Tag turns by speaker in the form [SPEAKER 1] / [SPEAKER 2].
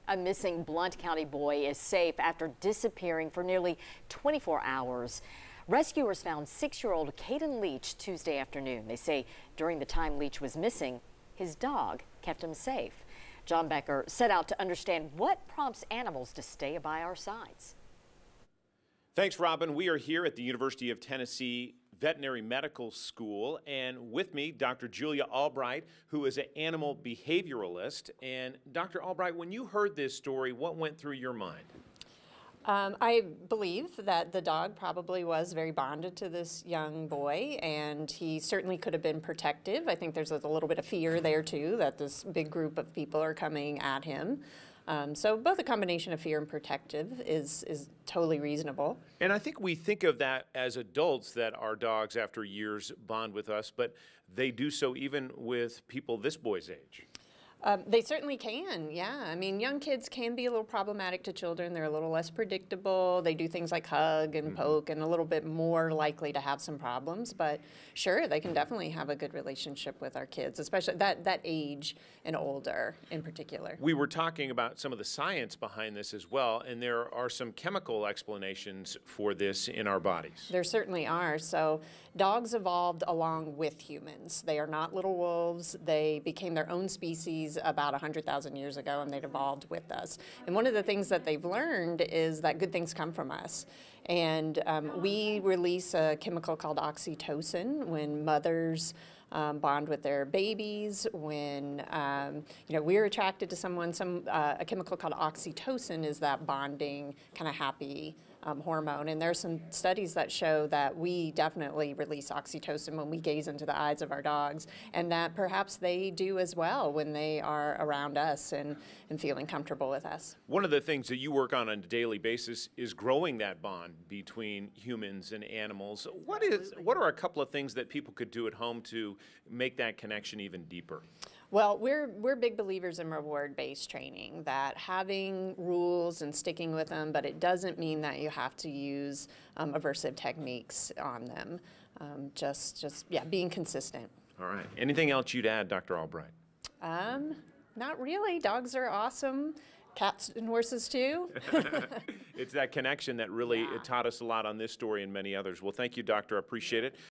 [SPEAKER 1] A missing Blount County boy is safe after disappearing for nearly 24 hours. Rescuers found 6-year-old Caden Leach Tuesday afternoon. They say during the time Leach was missing, his dog kept him safe. John Becker set out to understand what prompts animals to stay by our sides.
[SPEAKER 2] Thanks, Robin. We are here at the University of Tennessee Veterinary Medical School, and with me, Dr. Julia Albright, who is an animal behavioralist. And Dr. Albright, when you heard this story, what went through your mind?
[SPEAKER 3] I believe that the dog probably was very bonded to this young boy, and he certainly could have been protective. I think there's a little bit of fear there, too, that this big group of people are coming at him. So both a combination of fear and protective is totally reasonable.
[SPEAKER 2] And I think we think of that as adults, that our dogs after years bond with us, but they do so even with people this boy's age.
[SPEAKER 3] They certainly can, yeah. I mean, young kids can be a little problematic to children. They're a little less predictable. They do things like hug and poke and a little bit more likely to have some problems. But sure, they can definitely have a good relationship with our kids, especially that age and older in particular.
[SPEAKER 2] We were talking about some of the science behind this as well, and there are some chemical explanations for this in our bodies.
[SPEAKER 3] There certainly are. So dogs evolved along with humans. They are not little wolves. They became their own species about 100,000 years ago, and they'd evolved with us. And one of the things that they've learned is that good things come from us. And we release a chemical called oxytocin when mothers bond with their babies, when we're attracted to someone. A chemical called oxytocin is that bonding, kind of happy hormone. And there are some studies that show that we definitely release oxytocin when we gaze into the eyes of our dogs, and that perhaps they do as well when they are around us and feeling comfortable with us.
[SPEAKER 2] One of the things that you work on a daily basis is growing that bond between humans and animals. What are a couple of things that people could do at home to make that connection even deeper?
[SPEAKER 3] Well, we're big believers in reward-based training, that having rules and sticking with them, but it doesn't mean that you have to use aversive techniques on them. Yeah, being consistent.
[SPEAKER 2] All right. Anything else you'd add, Dr. Albright?
[SPEAKER 3] Not really. Dogs are awesome. Cats and horses too.
[SPEAKER 2] It's that connection that really taught us a lot on this story and many others. Well, thank you, Doctor. I appreciate it.